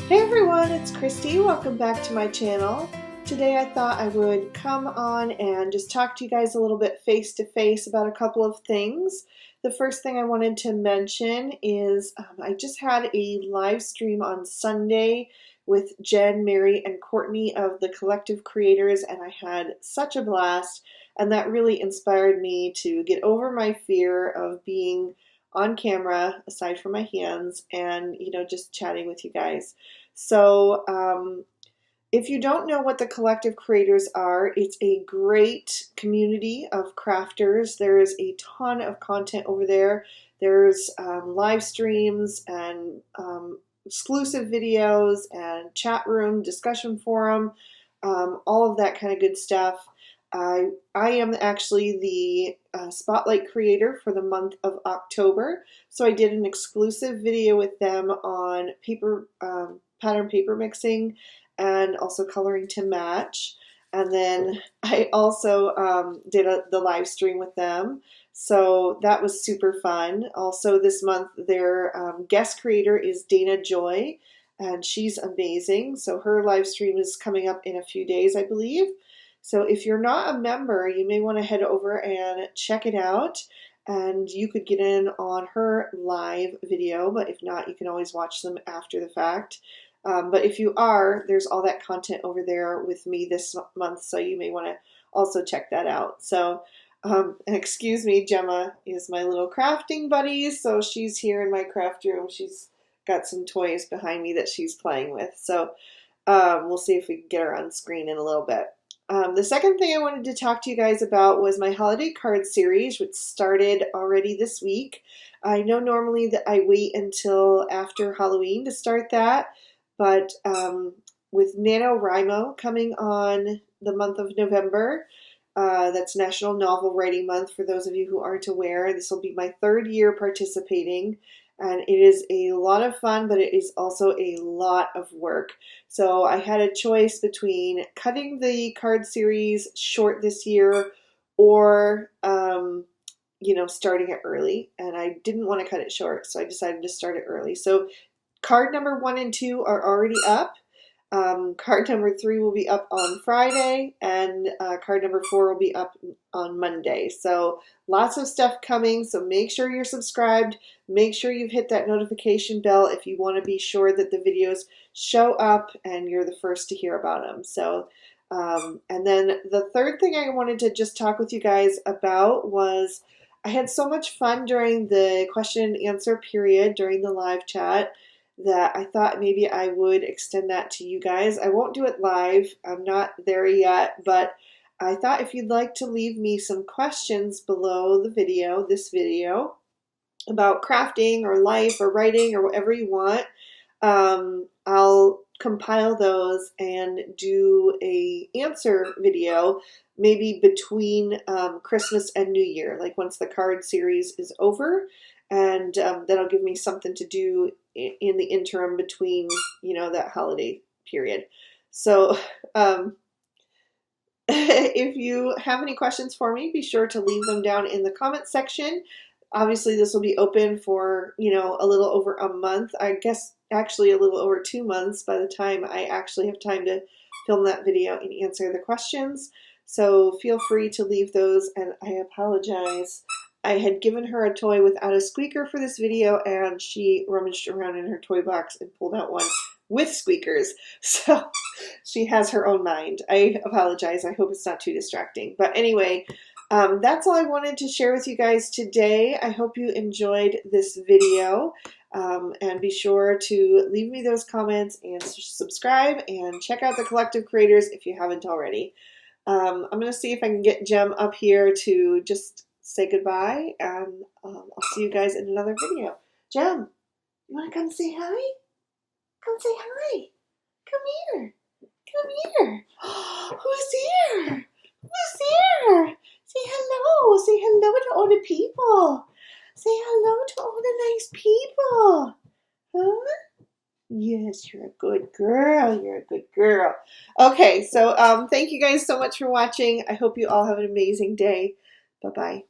Hey everyone, it's Christy. Welcome back to my channel. Today I thought I would come on and just talk to you guys a little bit face to face about a couple of things. The first thing I wanted to mention is I just had a live stream on Sunday with Jen, Mary, and Courtney of the Collective Creators, and I had such a blast, and that really inspired me to get over my fear of being on camera, aside from my hands, and just chatting with you guys. So if you don't know what the Collective Creators are, it's a great community of crafters. There is a ton of content over there. There's live streams and exclusive videos and chat room, discussion forum, all of that kind of good stuff. I am actually the Spotlight creator for the month of October, so I did an exclusive video with them on pattern paper mixing and also coloring to match. And then I also did the live stream with them, so that was super fun. Also this month their guest creator is Dana Joy, and she's amazing. So her live stream is coming up in a few days, I believe. So if you're not a member, you may want to head over and check it out, and you could get in on her live video, but if not, you can always watch them after the fact. But if you are, there's all that content over there with me this month, so you may want to also check that out. So, excuse me, Gemma is my little crafting buddy, so she's here in my craft room. She's got some toys behind me that she's playing with. So we'll see if we can get her on screen in a little bit. The second thing I wanted to talk to you guys about was my holiday card series, which started already this week. I know normally that I wait until after Halloween to start that, but with NaNoWriMo coming on the month of November, that's National Novel Writing Month, for those of you who aren't aware. This will be my third year participating, and it is a lot of fun, but it is also a lot of work. So I had a choice between cutting the card series short this year or, starting it early. And I didn't want to cut it short, so I decided to start it early. So card number 1 and 2 are already up. Card number 3 will be up on Friday, and card number 4 will be up on Monday. So lots of stuff coming, so make sure you're subscribed. Make sure you've hit that notification bell if you want to be sure that the videos show up and you're the first to hear about them. So, and then the third thing I wanted to just talk with you guys about was I had so much fun during the question and answer period during the live chat that I thought maybe I would extend that to you guys. I won't do it live. I'm not there yet, but I thought if you'd like to leave me some questions below the video, this video, about crafting or life or writing or whatever you want, I'll compile those and do a answer video maybe between Christmas and New Year, like once the card series is over, and that'll give me something to do in the interim between, that holiday period. So if you have any questions for me, be sure to leave them down in the comment section. Obviously, this will be open for, a little over a month. I guess actually a little over 2 months by the time I actually have time to film that video and answer the questions. So feel free to leave those, and I apologize. I had given her a toy without a squeaker for this video, and she rummaged around in her toy box and pulled out one with squeakers. So she has her own mind. I apologize. I hope it's not too distracting. But anyway, that's all I wanted to share with you guys today. I hope you enjoyed this video, and be sure to leave me those comments and subscribe and check out the Collective Creators if you haven't already. I'm going to see if I can get Gem up here to just say goodbye, and I'll see you guys in another video. Gem, you want to come say hi? Come say hi. Come here. Come here. Who's here? Who's here? Say hello. Say hello to all the people. Say hello to all the nice people. Huh? Yes, you're a good girl. You're a good girl. Okay, so thank you guys so much for watching. I hope you all have an amazing day. Bye-bye.